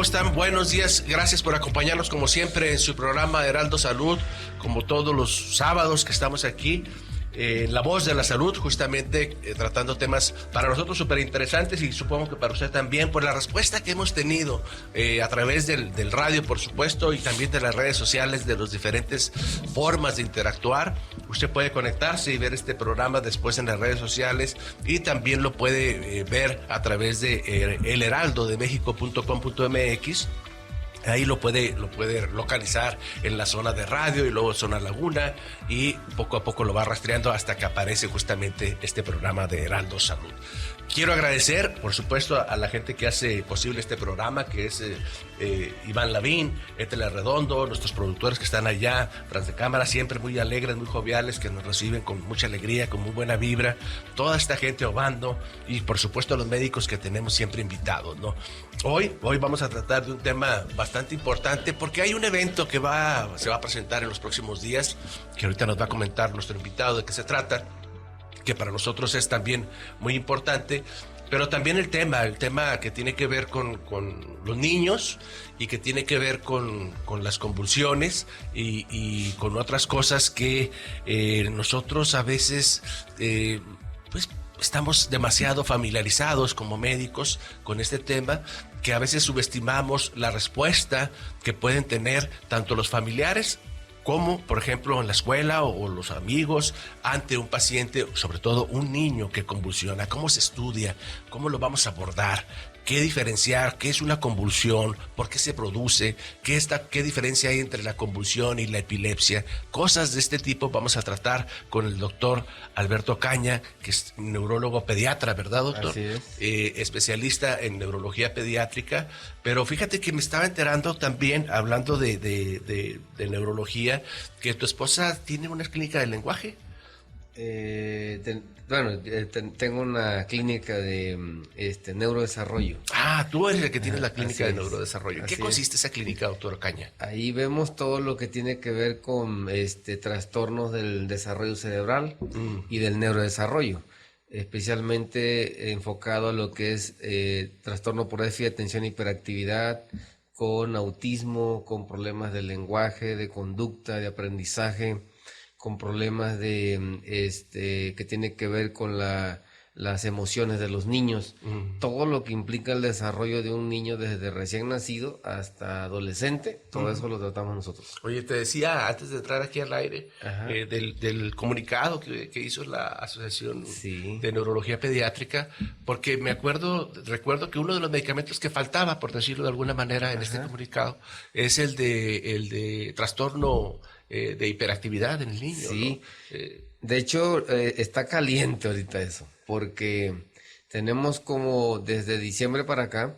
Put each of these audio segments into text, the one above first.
están? Buenos días, gracias por acompañarnos como siempre en su programa Heraldo Salud, como todos los sábados que estamos aquí. La voz de la salud, justamente tratando temas para nosotros súper interesantes y supongo que para usted también, por la respuesta que hemos tenido a través del radio, por supuesto, y también de las redes sociales, de las diferentes formas de interactuar. Usted puede conectarse y ver este programa después en las redes sociales y también lo puede ver a través de elheraldodemexico.com.mx. Ahí lo puede localizar en la zona de radio y luego zona Laguna, y poco a poco lo va rastreando hasta que aparece justamente este programa de Heraldo Salud. Quiero agradecer, por supuesto, a la gente que hace posible este programa, que es Iván Lavín, Ethel Arredondo, nuestros productores que están allá tras de cámara, siempre muy alegres, muy joviales, que nos reciben con mucha alegría, con muy buena vibra. Toda esta gente, Obando, y por supuesto los médicos que tenemos siempre invitados, ¿no? Hoy vamos a tratar de un tema bastante importante porque hay un evento que se va a presentar en los próximos días, que ahorita nos va a comentar nuestro invitado de qué se trata, que para nosotros es también muy importante, pero también el tema que tiene que ver con los niños y que tiene que ver con las convulsiones y con otras cosas que nosotros a veces pues estamos demasiado familiarizados como médicos con este tema, que a veces subestimamos la respuesta que pueden tener tanto los familiares como, por ejemplo, en la escuela o los amigos ante un paciente, sobre todo un niño que convulsiona. ¿Cómo se estudia? ¿Cómo lo vamos a abordar? ¿Qué diferenciar? ¿Qué es una convulsión? ¿Por qué se produce? ¿Qué diferencia hay entre la convulsión y la epilepsia? Cosas de este tipo vamos a tratar con el doctor Alberto Caña, que es neurólogo pediatra, ¿verdad, doctor? Así es. Especialista en neurología pediátrica. Pero fíjate que me estaba enterando también, hablando de neurología, que tu esposa tiene una clínica de lenguaje. Tengo una clínica de neurodesarrollo. Ah, tú eres el que tienes la clínica Así de es. neurodesarrollo. ¿En qué Así consiste esa clínica, doctor Caña? Ahí vemos todo lo que tiene que ver con trastornos del desarrollo cerebral y del neurodesarrollo, especialmente enfocado a lo que es trastorno por déficit de atención e hiperactividad, con autismo, con problemas de lenguaje, de conducta, de aprendizaje, con problemas que tiene que ver con las emociones de los niños, todo lo que implica el desarrollo de un niño desde recién nacido hasta adolescente, todo eso lo tratamos nosotros. Oye, te decía antes de entrar aquí al aire del comunicado que hizo la Asociación de Neurología Pediátrica, porque recuerdo que uno de los medicamentos que faltaba, por decirlo de alguna manera, en este comunicado, es el de trastorno de hiperactividad en el niño. Sí, ¿no? De hecho está caliente ahorita eso, porque tenemos como desde diciembre para acá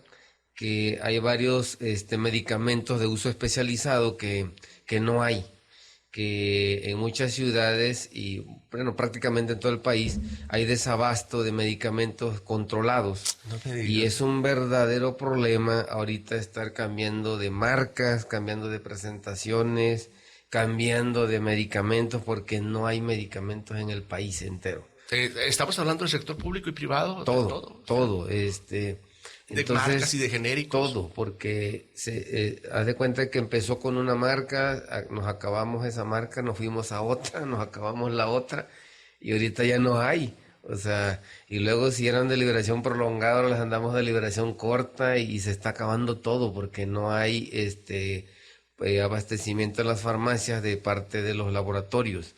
que hay varios medicamentos de uso especializado que no hay, que en muchas ciudades y bueno, prácticamente en todo el país hay desabasto de medicamentos controlados. No te digas. Y es un verdadero problema ahorita estar cambiando de marcas, cambiando de presentaciones, cambiando de medicamentos, porque no hay medicamentos en el país entero. Estamos hablando del sector público y privado. Todo. De Entonces, marcas y de genéricos. Todo, porque haz de cuenta que empezó con una marca, nos acabamos esa marca, nos fuimos a otra, nos acabamos la otra, y ahorita ya no hay. O sea, y luego si eran de liberación prolongada, ahora las andamos de liberación corta y se está acabando todo porque no hay abastecimiento en las farmacias de parte de los laboratorios.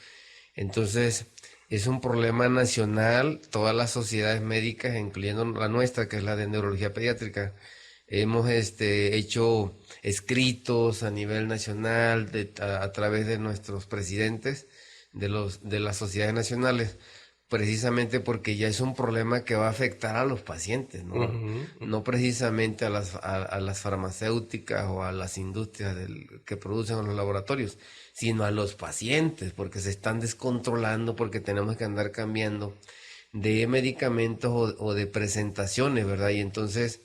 Entonces, es un problema nacional. Todas las sociedades médicas, incluyendo la nuestra, que es la de neurología pediátrica, hemos hecho escritos a nivel nacional a través de nuestros presidentes de las sociedades nacionales, precisamente porque ya es un problema que va a afectar a los pacientes, ¿no? No precisamente a las farmacéuticas o a las industrias que producen en los laboratorios, sino a los pacientes, porque se están descontrolando, porque tenemos que andar cambiando de medicamentos o de presentaciones, ¿verdad? Y entonces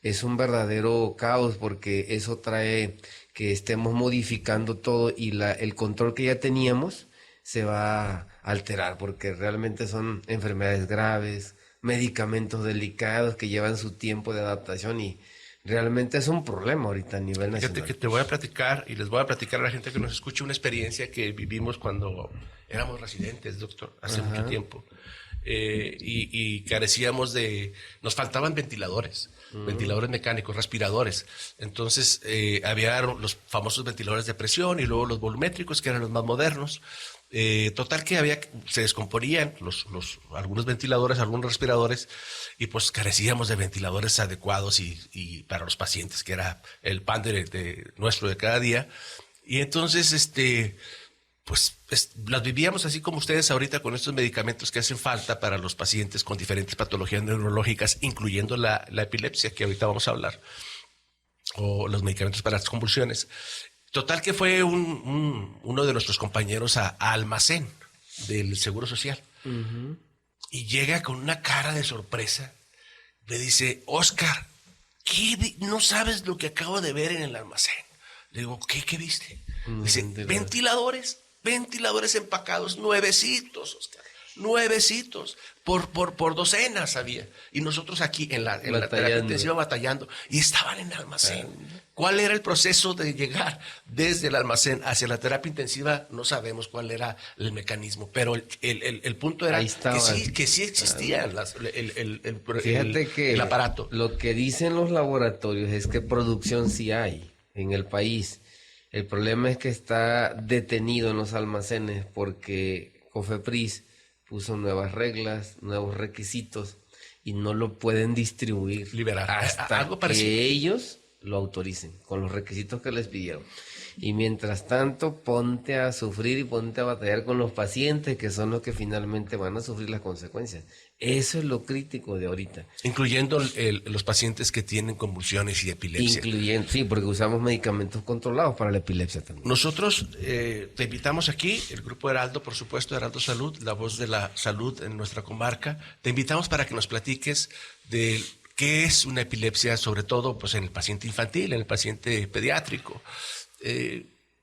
es un verdadero caos, porque eso trae que estemos modificando todo y el control que ya teníamos se va a alterar, porque realmente son enfermedades graves, medicamentos delicados que llevan su tiempo de adaptación y realmente es un problema ahorita a nivel nacional. Fíjate que te voy a platicar y les voy a platicar a la gente que nos escuche una experiencia que vivimos cuando éramos residentes, doctor, hace mucho tiempo. Y carecíamos nos faltaban ventiladores, ventiladores mecánicos, respiradores. Entonces había los famosos ventiladores de presión y luego los volumétricos, que eran los más modernos. Total que se descomponían algunos ventiladores, algunos respiradores, y pues carecíamos de ventiladores adecuados y para los pacientes, que era el pan nuestro de cada día. Y entonces, pues las vivíamos así como ustedes ahorita, con estos medicamentos que hacen falta para los pacientes con diferentes patologías neurológicas, incluyendo la epilepsia, que ahorita vamos a hablar, o los medicamentos para las convulsiones. Total que fue uno de nuestros compañeros a almacén del Seguro Social. Uh-huh. Y llega con una cara de sorpresa. Me dice, Oscar, ¿no sabes lo que acabo de ver en el almacén? Le digo, ¿qué viste? Dice, ventiladores empacados, nuevecitos, Oscar. Nuevecitos, por docenas había. Y nosotros aquí en la terapia intensiva batallando. Y estaban en el almacén. ¿Cuál era el proceso de llegar desde el almacén hacia la terapia intensiva? No sabemos cuál era el mecanismo, pero el punto era que sí existía el aparato. Lo que dicen los laboratorios es que producción sí hay en el país. El problema es que está detenido en los almacenes porque COFEPRIS puso nuevas reglas, nuevos requisitos y no lo pueden distribuir liberar hasta algo parecido, que ellos lo autoricen con los requisitos que les pidieron. Y mientras tanto, ponte a sufrir y ponte a batallar con los pacientes, que son los que finalmente van a sufrir las consecuencias. Eso es lo crítico de ahorita. Incluyendo los pacientes que tienen convulsiones y epilepsia. Sí, porque usamos medicamentos controlados para la epilepsia también. Nosotros te invitamos aquí, el Grupo Heraldo, por supuesto, Heraldo Salud, la voz de la salud en nuestra comarca. Te invitamos para que nos platiques de qué es una epilepsia, sobre todo pues, en el paciente infantil, en el paciente pediátrico.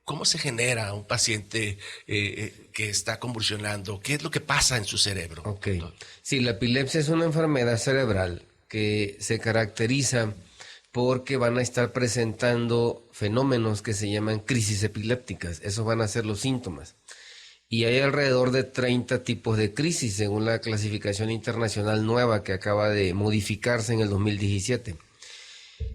¿Cómo se genera un paciente que está convulsionando? ¿Qué es lo que pasa en su cerebro? Okay. Sí, la epilepsia es una enfermedad cerebral que se caracteriza porque van a estar presentando fenómenos que se llaman crisis epilépticas. Esos van a ser los síntomas. Y hay alrededor de 30 tipos de crisis según la clasificación internacional nueva que acaba de modificarse en el 2017.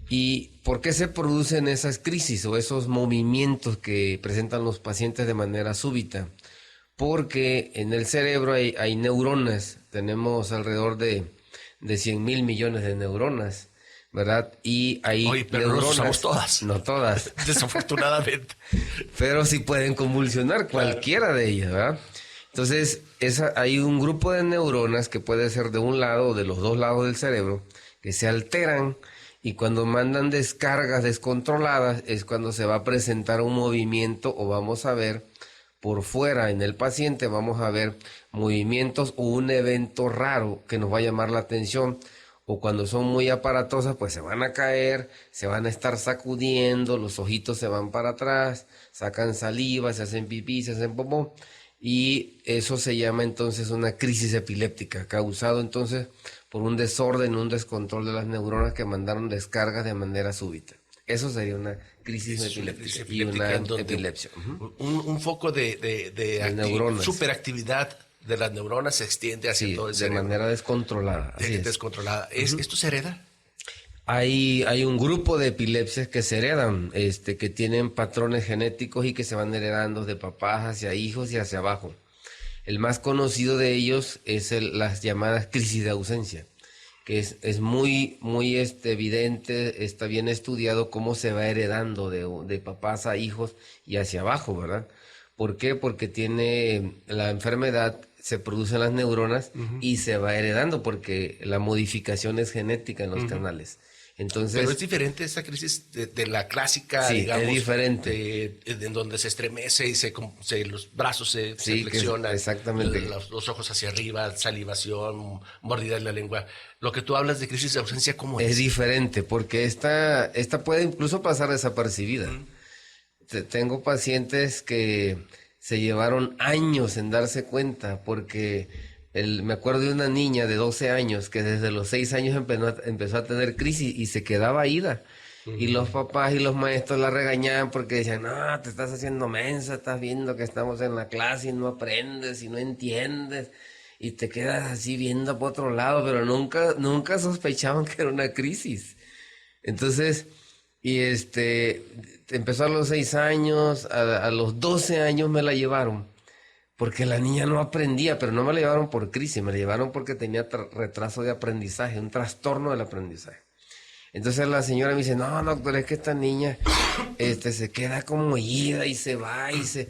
¿Y por qué se producen esas crisis o esos movimientos que presentan los pacientes de manera súbita? Porque en el cerebro hay neuronas, tenemos alrededor de 100,000 millones de neuronas, ¿verdad? Y hay pero neuronas, no usamos todas. No todas. Desafortunadamente. Pero sí pueden convulsionar, cualquiera de ellas, ¿verdad? Entonces, hay un grupo de neuronas que puede ser de un lado o de los dos lados del cerebro que se alteran. Y cuando mandan descargas descontroladas es cuando se va a presentar un movimiento o vamos a ver por fuera en el paciente, vamos a ver movimientos o un evento raro que nos va a llamar la atención. O cuando son muy aparatosas, pues se van a caer, se van a estar sacudiendo, los ojitos se van para atrás, sacan saliva, se hacen pipí, se hacen popó. Y eso se llama entonces una crisis epiléptica, causado entonces por un desorden, un descontrol de las neuronas que mandaron descargas de manera súbita. Eso sería una crisis epiléptica y una epilepsia. Un foco de neuronas. Superactividad de las neuronas se extiende hacia todo el cerebro. De manera descontrolada. Descontrolada. ¿Esto se hereda? Hay un grupo de epilepsias que se heredan, que tienen patrones genéticos y que se van heredando de papás hacia hijos y hacia abajo. El más conocido de ellos es las llamadas crisis de ausencia, que es muy evidente, está bien estudiado cómo se va heredando de papás a hijos y hacia abajo, ¿verdad? ¿Por qué? Porque tiene la enfermedad, se producen las neuronas y se va heredando porque la modificación es genética en los canales. Entonces, pero es diferente esta crisis de la clásica, sí, digamos, es diferente. En donde se estremece y los brazos se flexionan, exactamente. Los ojos hacia arriba, salivación, mordida en la lengua. Lo que tú hablas de crisis de ausencia, ¿cómo es? Es diferente, porque esta puede incluso pasar desapercibida. Tengo pacientes que se llevaron años en darse cuenta, porque me acuerdo de una niña de 12 años que desde los 6 años empezó a tener crisis y se quedaba ida. Y los papás y los maestros la regañaban porque decían, no, te estás haciendo mensa, estás viendo que estamos en la clase y no aprendes y no entiendes. Y te quedas así viendo por otro lado, pero nunca sospechaban que era una crisis. Entonces, empezó a los 6 años, a los 12 años me la llevaron, porque la niña no aprendía, pero no me la llevaron por crisis, me la llevaron porque tenía retraso de aprendizaje, un trastorno del aprendizaje. Entonces la señora me dice, no, doctor, es que esta niña se queda como ida y se va y se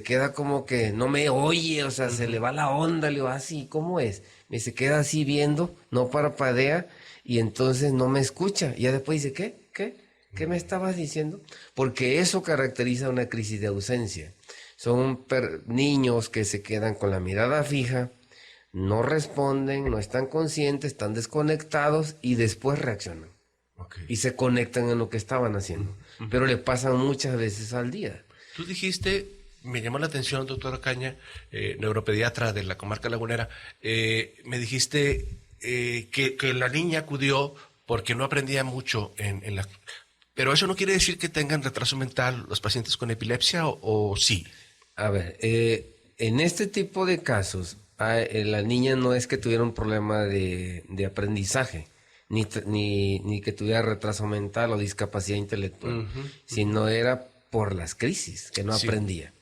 queda como que no me oye, o sea, se le va la onda. Le digo, así, ¿cómo es? Me se queda así viendo, no parpadea y entonces no me escucha. Y ya después dice, ¿Qué me estabas diciendo? Porque eso caracteriza una crisis de ausencia. Son niños que se quedan con la mirada fija, no responden, no están conscientes, están desconectados y después reaccionan. Okay. Y se conectan en lo que estaban haciendo. Pero le pasan muchas veces al día. Tú dijiste, me llamó la atención, doctora Caña, neuropediatra de la comarca lagunera, me dijiste que la niña acudió porque no aprendía mucho en la... Pero eso no quiere decir que tengan retraso mental los pacientes con epilepsia o sí. A ver, en este tipo de casos, la niña no es que tuviera un problema de aprendizaje, ni que tuviera retraso mental o discapacidad intelectual, sino era por las crisis, que no aprendía.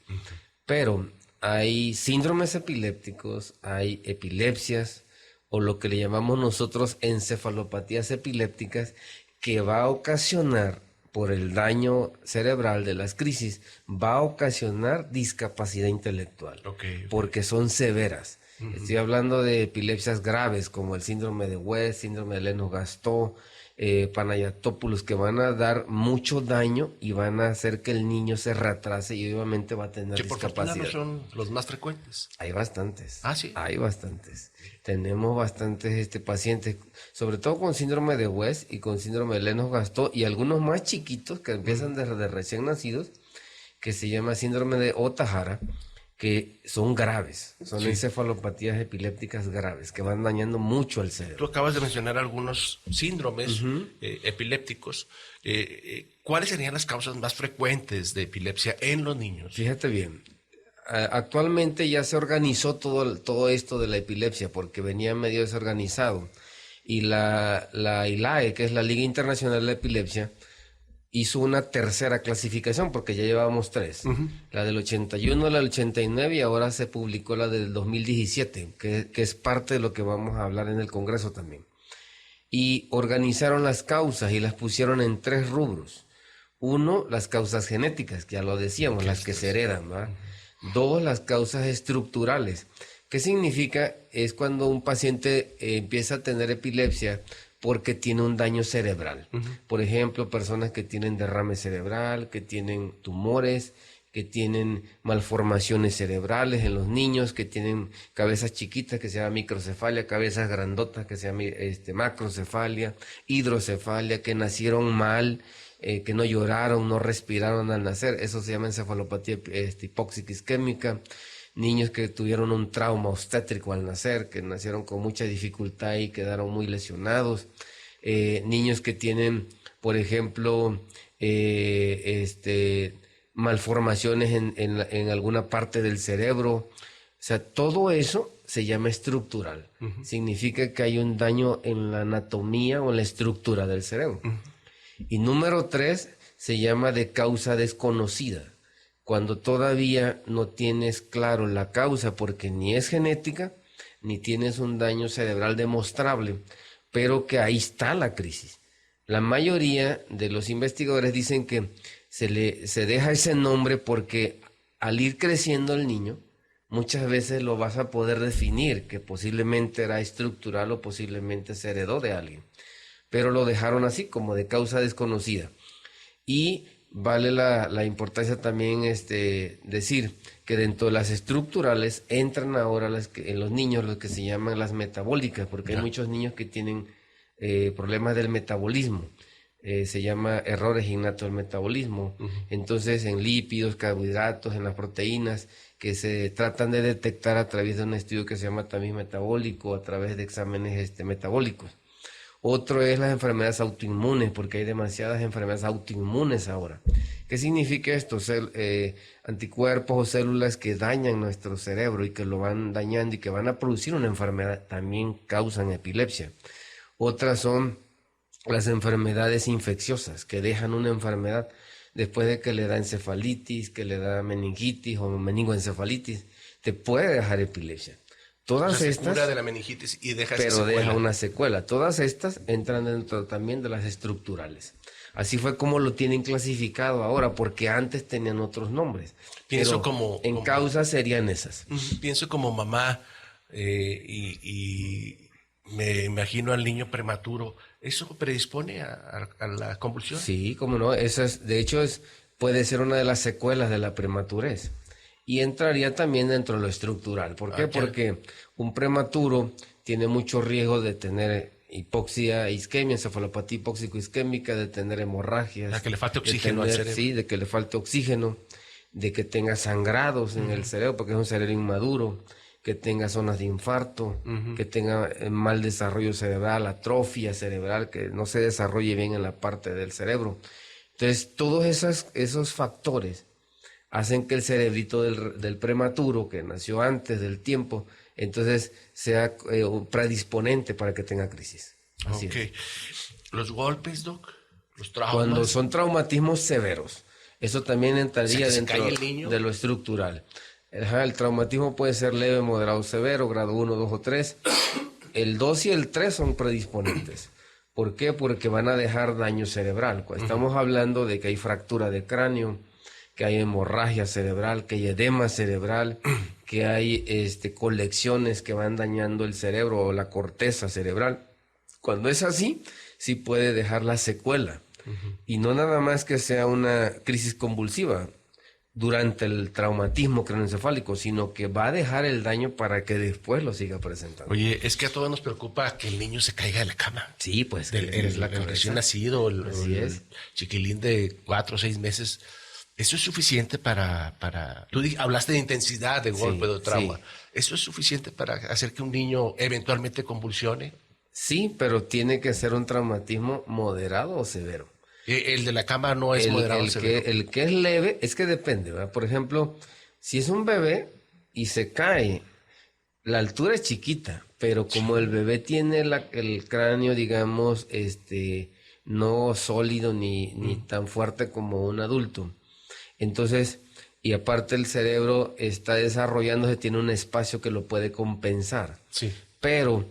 Pero hay síndromes epilépticos, hay epilepsias, o lo que le llamamos nosotros encefalopatías epilépticas, que va a ocasionar, por el daño cerebral de las crisis, va a ocasionar discapacidad intelectual, porque son severas. Estoy hablando de epilepsias graves, como el síndrome de West, síndrome de Lennox-Gastaut, Panayotopoulos, que van a dar mucho daño y van a hacer que el niño se retrase y obviamente va a tener discapacidad. Que por fortuna no son los más frecuentes. Hay bastantes. Ah, sí. Hay bastantes. Tenemos bastantes pacientes, sobre todo con síndrome de West y con síndrome de Lennox-Gastaut, y algunos más chiquitos que empiezan desde recién nacidos, que se llama síndrome de Ohtahara, que son graves, son encefalopatías epilépticas graves, que van dañando mucho al cerebro. Tú acabas de mencionar algunos síndromes epilépticos. ¿Cuáles serían las causas más frecuentes de epilepsia en los niños? Fíjate bien, actualmente ya se organizó todo esto de la epilepsia, porque venía medio desorganizado, y la ILAE, que es la Liga Internacional de la Epilepsia, hizo una tercera clasificación, porque ya llevábamos 3. La del 81, la del 89, y ahora se publicó la del 2017, que es parte de lo que vamos a hablar en el Congreso también. Y organizaron las causas y las pusieron en 3 rubros. 1, las causas genéticas, que ya lo decíamos, las que se heredan, ¿verdad? 2, las causas estructurales. ¿Qué significa? Es cuando un paciente empieza a tener epilepsia porque tiene un daño cerebral. Por ejemplo, personas que tienen derrame cerebral, que tienen tumores, que tienen malformaciones cerebrales en los niños, que tienen cabezas chiquitas, que se llama microcefalia, cabezas grandotas, que se llama macrocefalia, hidrocefalia, que nacieron mal, que no lloraron, no respiraron al nacer. Eso se llama encefalopatía hipóxica isquémica. Niños que tuvieron un trauma obstétrico al nacer, que nacieron con mucha dificultad y quedaron muy lesionados. Niños que tienen, por ejemplo, malformaciones en alguna parte del cerebro. O sea, todo eso se llama estructural. Significa que hay un daño en la anatomía o en la estructura del cerebro. Y número 3 se llama de causa desconocida, cuando todavía no tienes claro la causa, porque ni es genética, ni tienes un daño cerebral demostrable, pero que ahí está la crisis. La mayoría de los investigadores dicen que se deja ese nombre porque al ir creciendo el niño, muchas veces lo vas a poder definir, que posiblemente era estructural o posiblemente se heredó de alguien, pero lo dejaron así, como de causa desconocida. Y vale la importancia también decir que dentro de las estructurales entran ahora en los niños lo que se llaman las metabólicas, porque hay muchos niños que tienen problemas del metabolismo. Se llama errores innatos del metabolismo. Entonces, en lípidos, carbohidratos, en las proteínas, que se tratan de detectar a través de un estudio que se llama tamiz metabólico, a través de exámenes metabólicos. Otro es las enfermedades autoinmunes, porque hay demasiadas enfermedades autoinmunes ahora. ¿Qué significa esto? Anticuerpos o células que dañan nuestro cerebro y que lo van dañando y que van a producir una enfermedad, también causan epilepsia. Otras son las enfermedades infecciosas, que dejan una enfermedad después de que le da encefalitis, que le da meningitis o meningoencefalitis, te puede dejar epilepsia. Todas estas, cura de la meningitis y deja pero secuela. deja una secuela. Todas estas entran dentro también de las estructurales. Así fue como lo tienen clasificado ahora, porque antes tenían otros nombres. Pienso pero en causa serían esas. Pienso como mamá y me imagino al niño prematuro. ¿Eso predispone a la convulsión? Sí, cómo no. De hecho, puede ser una de las secuelas de la prematurez. Y entraría también dentro de lo estructural. ¿Por qué? Porque un prematuro tiene mucho riesgo de tener hipoxia, isquemia, encefalopatía hipóxico-isquémica, de tener hemorragias. De que le falte oxígeno al cerebro. Sí, de que le falte oxígeno, de que tenga sangrados en el cerebro, porque es un cerebro inmaduro, que tenga zonas de infarto, que tenga mal desarrollo cerebral, atrofia cerebral, que no se desarrolle bien en la parte del cerebro. Entonces, todos esos factores hacen que el cerebrito del prematuro, que nació antes del tiempo, entonces sea predisponente para que tenga crisis. Así es. ¿Los golpes, Doc? ¿Los traumas? Cuando son traumatismos severos, eso también entraría dentro de lo estructural. El traumatismo puede ser leve, moderado, severo, grado 1, 2 o 3. El 2 y el 3 son predisponentes. ¿Por qué? Porque van a dejar daño cerebral. Estamos hablando de que hay fractura de cráneo, que hay hemorragia cerebral, que hay edema cerebral, que hay colecciones que van dañando el cerebro o la corteza cerebral. Cuando es así, sí puede dejar la secuela. Y no nada más que sea una crisis convulsiva durante el traumatismo craneoencefálico, sino que va a dejar el daño para que después lo siga presentando. Oye, es que a todos nos preocupa que el niño se caiga de la cama. Sí, pues. El recién nacido, el chiquilín de 4 o 6 meses. ¿Eso es suficiente para tú hablaste de intensidad de golpe, de trauma? Sí. ¿Eso es suficiente para hacer que un niño eventualmente convulsione? Sí, pero tiene que ser un traumatismo moderado o severo. ¿El de la cama no es moderado o severo? El que es leve, es que depende, ¿verdad? Por ejemplo, si es un bebé y se cae, la altura es chiquita, pero como el bebé tiene el cráneo, digamos, no sólido ni tan fuerte como un adulto, entonces, y aparte el cerebro está desarrollándose, tiene un espacio que lo puede compensar. Sí. Pero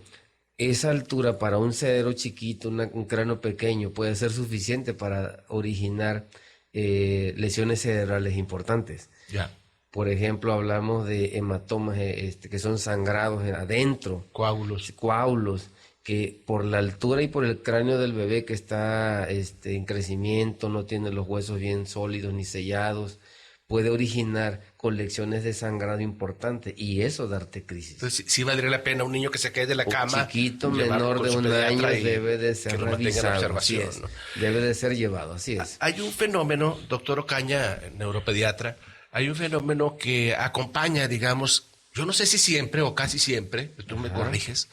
esa altura para un cerebro chiquito, un cráneo pequeño, puede ser suficiente para originar lesiones cerebrales importantes. Ya. Por ejemplo, hablamos de hematomas que son sangrados adentro. Coágulos, que por la altura y por el cráneo del bebé que está en crecimiento, no tiene los huesos bien sólidos ni sellados, puede originar colecciones de sangrado importantes y eso darte crisis. Entonces, sí valdría la pena un niño que se cae de la cama. Chiquito, menor de 1 año, debe de ser revisado. Así es. ¿No? Debe de ser llevado, así es. Hay un fenómeno, doctor Ocaña, neuropediatra, hay un fenómeno que acompaña, digamos, yo no sé si siempre o casi siempre, tú me corriges,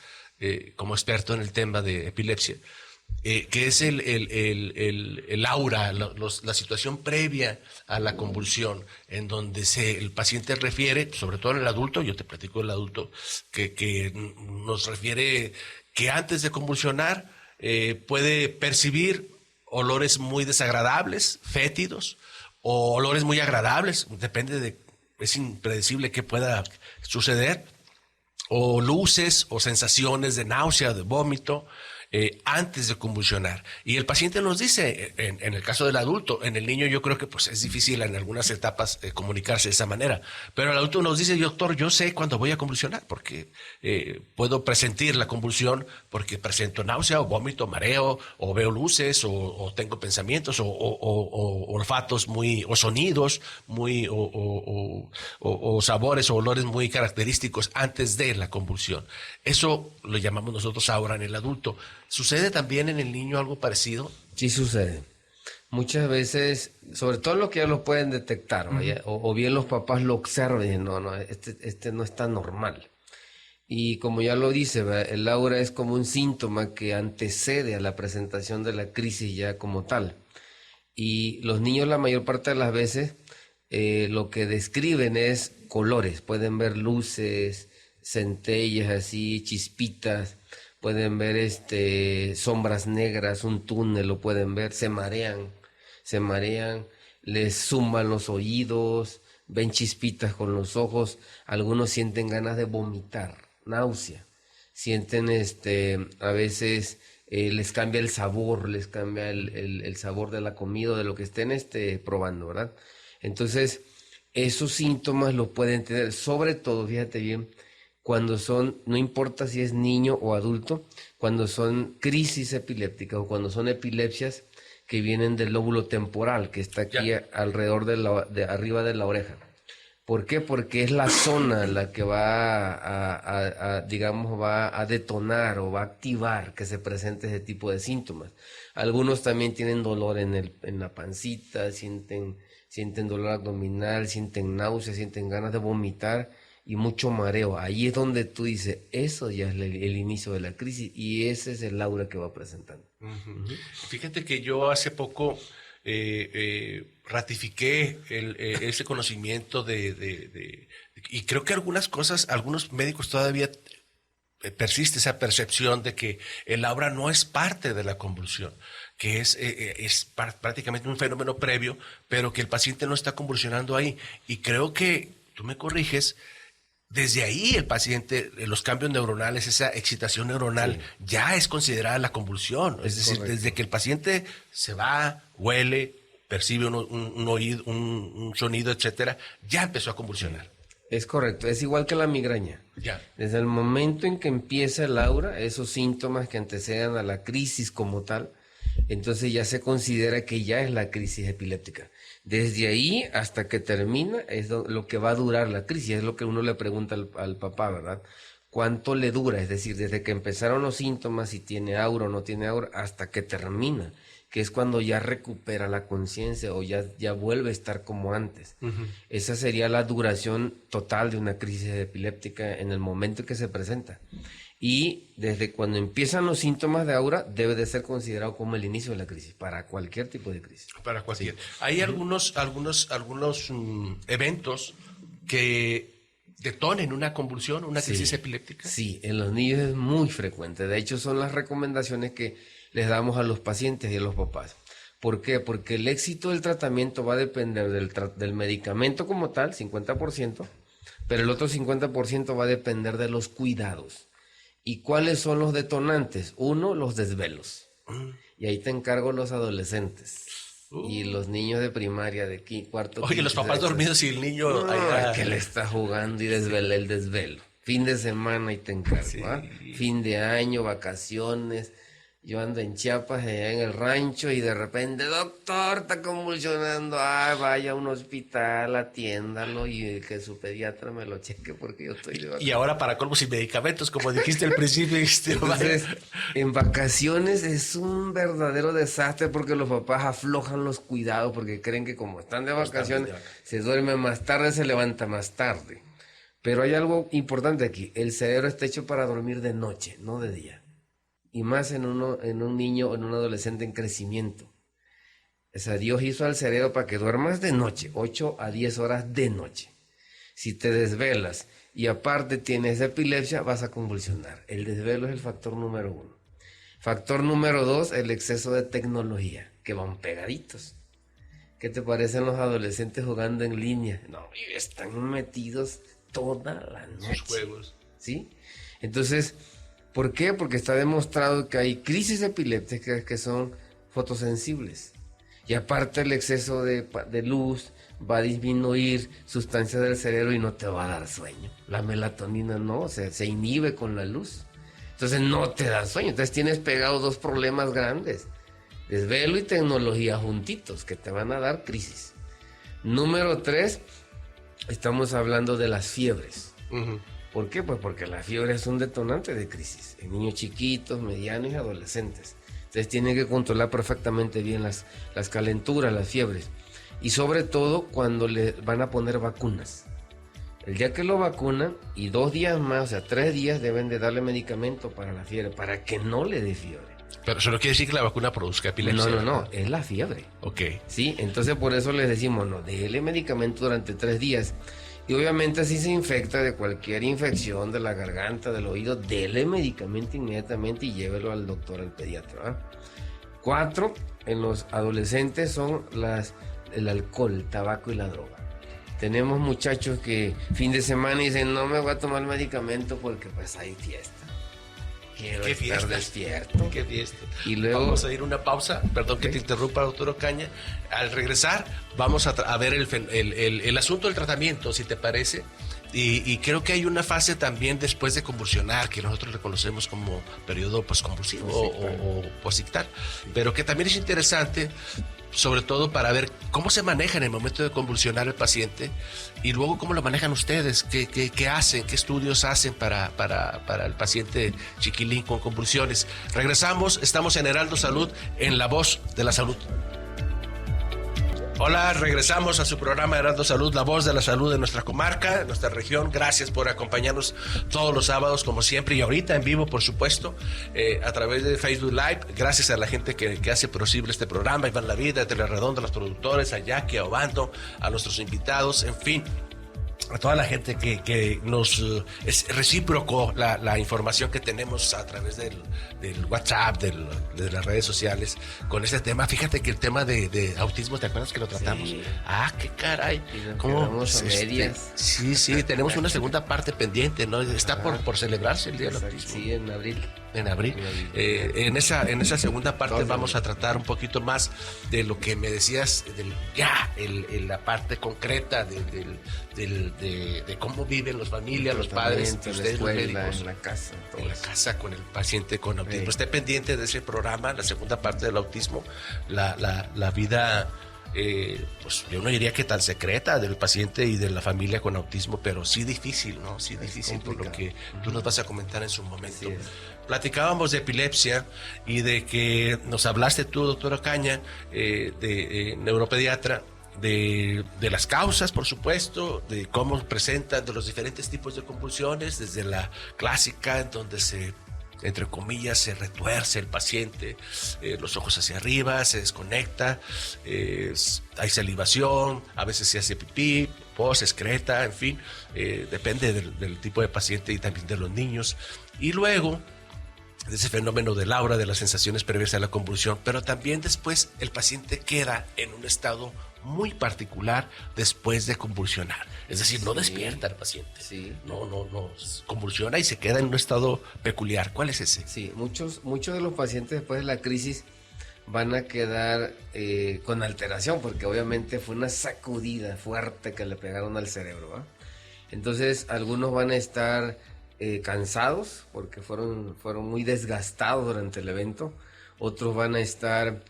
como experto en el tema de epilepsia, que es el aura, la situación previa a la convulsión, en donde el paciente refiere, sobre todo en el adulto, yo te platico del adulto, que nos refiere que antes de convulsionar puede percibir olores muy desagradables, fétidos, o olores muy agradables, es impredecible qué pueda suceder, o luces o sensaciones de náusea, de vómito, antes de convulsionar. Y el paciente nos dice, en el caso del adulto, en el niño yo creo que pues es difícil en algunas etapas comunicarse de esa manera, pero el adulto nos dice, doctor, yo sé cuándo voy a convulsionar, porque puedo presentir la convulsión, porque presento náusea o vómito, mareo, o veo luces, o tengo pensamientos, o olfatos o sonidos muy, o sabores o olores muy característicos antes de la convulsión. Eso lo llamamos nosotros ahora en el adulto. ¿Sucede también en el niño algo parecido? Sí sucede. Muchas veces, sobre todo los que ya lo pueden detectar, o bien los papás lo observan y dicen, no, este no está normal. Y como ya lo dice, ¿verdad? El aura es como un síntoma que antecede a la presentación de la crisis ya como tal. Y los niños la mayor parte de las veces lo que describen es colores, pueden ver luces, centellas así, chispitas, pueden ver sombras negras, un túnel lo pueden ver, se marean, les zumban los oídos, ven chispitas con los ojos, algunos sienten ganas de vomitar, náusea, sienten a veces les cambia el sabor, les cambia el sabor de la comida, de lo que estén probando, ¿verdad? Entonces, esos síntomas los pueden tener, sobre todo, fíjate bien, cuando son, no importa si es niño o adulto, cuando son crisis epilépticas o cuando son epilepsias que vienen del lóbulo temporal, que está aquí alrededor de arriba de la oreja. ¿Por qué? Porque es la zona la que digamos, va a detonar o va a activar que se presente ese tipo de síntomas. Algunos también tienen dolor en la pancita, sienten dolor abdominal, sienten náuseas, sienten ganas de vomitar y mucho mareo. Ahí es donde tú dices, eso ya es el inicio de la crisis y ese es el aura que va presentando. Fíjate que yo hace poco ratifiqué ese conocimiento y creo que algunos médicos todavía persiste esa percepción de que el aura no es parte de la convulsión, que es prácticamente un fenómeno previo, pero que el paciente no está convulsionando ahí. Y creo que, tú me corriges, desde ahí el paciente, los cambios neuronales, esa excitación neuronal, ya es considerada la convulsión. Es decir, correcto. Desde que el paciente se va, huele, percibe un oído, un sonido, etcétera, ya empezó a convulsionar. Es correcto, es igual que la migraña. Ya. Desde el momento en que empieza el aura, esos síntomas que anteceden a la crisis como tal, entonces ya se considera que ya es la crisis epiléptica. Desde ahí hasta que termina es lo que va a durar la crisis, es lo que uno le pregunta al papá, ¿verdad? ¿Cuánto le dura? Es decir, desde que empezaron los síntomas, si tiene aura o no tiene aura, hasta que termina, que es cuando ya recupera la conciencia o ya vuelve a estar como antes. Esa sería la duración total de una crisis epiléptica en el momento que se presenta. Y desde cuando empiezan los síntomas de aura, debe de ser considerado como el inicio de la crisis, para cualquier tipo de crisis. Para cualquier. Sí. Hay algunos eventos que detonen una convulsión, una crisis epiléptica. Sí, en los niños es muy frecuente. De hecho, son las recomendaciones que les damos a los pacientes y a los papás. ¿Por qué? Porque el éxito del tratamiento va a depender del medicamento como tal, 50%, pero el otro 50% va a depender de los cuidados. ¿Y cuáles son los detonantes? Uno, los desvelos. Y ahí te encargo los adolescentes. Y los niños de primaria, de cuarto. Oye, los papás dormidos y el niño... que le está jugando y el desvelo. Fin de semana y te encargo. Sí. Fin de año, vacaciones. Yo ando en Chiapas, allá en el rancho, y de repente, doctor, está convulsionando. Vaya a un hospital, atiéndalo, y que su pediatra me lo cheque porque yo estoy de vacaciones. Y ahora para colmo sin medicamentos, como dijiste al principio. Entonces, en vacaciones es un verdadero desastre porque los papás aflojan los cuidados porque creen que como están de vacaciones, se duerme más tarde, se levanta más tarde. Pero hay algo importante aquí, el cerebro está hecho para dormir de noche, no de día. Y más en un niño o en un adolescente en crecimiento. O sea, Dios hizo al cerebro para que duermas de noche, 8 a 10 horas de noche. Si te desvelas y aparte tienes epilepsia, vas a convulsionar. El desvelo es el factor número 1. Factor número 2, el exceso de tecnología, que van pegaditos. ¿Qué te parecen los adolescentes jugando en línea? No, están metidos toda la noche. Sus juegos. ¿Sí? Entonces... ¿por qué? Porque está demostrado que hay crisis epilépticas que son fotosensibles. Y aparte el exceso de luz va a disminuir sustancias del cerebro y no te va a dar sueño. La melatonina no, o sea, se inhibe con la luz. Entonces no te da sueño. Entonces tienes pegado 2 problemas grandes. Desvelo y tecnología juntitos que te van a dar crisis. Número 3, estamos hablando de las fiebres. ¿Por qué? Pues porque la fiebre es un detonante de crisis en niños chiquitos, medianos y adolescentes. Entonces tienen que controlar perfectamente bien las calenturas, las fiebres. Y sobre todo cuando le van a poner vacunas. El día que lo vacunan y 2 días más, o sea, 3 días deben de darle medicamento para la fiebre, para que no le dé fiebre. Pero eso no quiere decir que la vacuna produzca epilepsia. No, es la fiebre. Ok. Sí, entonces por eso les decimos, no, déle medicamento durante 3 días. Y obviamente si se infecta de cualquier infección de la garganta, del oído, dele medicamento inmediatamente y llévelo al doctor, al pediatra, ¿verdad? 4, en los adolescentes son el alcohol, el tabaco y la droga. Tenemos muchachos que fin de semana dicen, no me voy a tomar medicamento porque pues hay fiesta. Quiero estar despierto. Qué fiesta. Y luego vamos a ir a una pausa. Perdón que te interrumpa, doctor Ocaña. Al regresar, vamos a ver el asunto del tratamiento, si te parece. Y creo que hay una fase también después de convulsionar, que nosotros reconocemos como periodo posconvulsivo o posictal, pero que también es interesante, sobre todo para ver cómo se maneja en el momento de convulsionar el paciente y luego cómo lo manejan ustedes, qué hacen, qué estudios hacen para el paciente chiquilín con convulsiones. Regresamos, estamos en Heraldo Salud, en La Voz de la Salud. Hola, regresamos a su programa Heraldo Salud, la voz de la salud de nuestra comarca, de nuestra región. Gracias por acompañarnos todos los sábados, como siempre, y ahorita en vivo, por supuesto, a través de Facebook Live. Gracias a la gente que hace posible este programa, Iván La Vida, Tele Redonda, a los productores, a Jackie, a Obando, a nuestros invitados, en fin, a toda la gente que nos es recíproco la información que tenemos a través del WhatsApp, de las redes sociales con este tema. Fíjate que el tema de autismo, ¿te acuerdas que lo tratamos? Sí. Ah, qué caray. ¿Cómo? A medias. Sí, tenemos una segunda parte pendiente, ¿no? Está por celebrarse el Día del Autismo. Sí, en abril. En abril. En esa segunda parte vamos a tratar un poquito más de lo que me decías, la parte concreta de cómo viven las familias, los padres, ustedes, la escuela, los médicos, en la casa. En la casa con el paciente con autismo. Sí. Esté pendiente de ese programa, la segunda parte del autismo, la vida, pues yo no diría que tan secreta del paciente y de la familia con autismo, pero sí difícil, ¿no? Sí difícil, por lo que tú nos vas a comentar en su momento. Platicábamos de epilepsia y de que nos hablaste tú, doctora Caña, de neuropediatra, de las causas, por supuesto, de cómo presentan, de los diferentes tipos de convulsiones, desde la clásica, en donde entre comillas, se retuerce el paciente, los ojos hacia arriba, se desconecta, hay salivación, a veces se hace pipí, se excreta, en fin, depende del tipo de paciente y también de los niños. Y luego de ese fenómeno del aura, de las sensaciones previas a la convulsión, pero también después el paciente queda en un estado muy particular después de convulsionar. Es decir, no despierta el paciente. Sí. No, convulsiona y se queda en un estado peculiar. ¿Cuál es ese? Sí, muchos de los pacientes después de la crisis van a quedar con alteración, porque obviamente fue una sacudida fuerte que le pegaron al cerebro, ¿va? Entonces, algunos van a estar cansados porque fueron muy desgastados durante el evento. Otros van a estar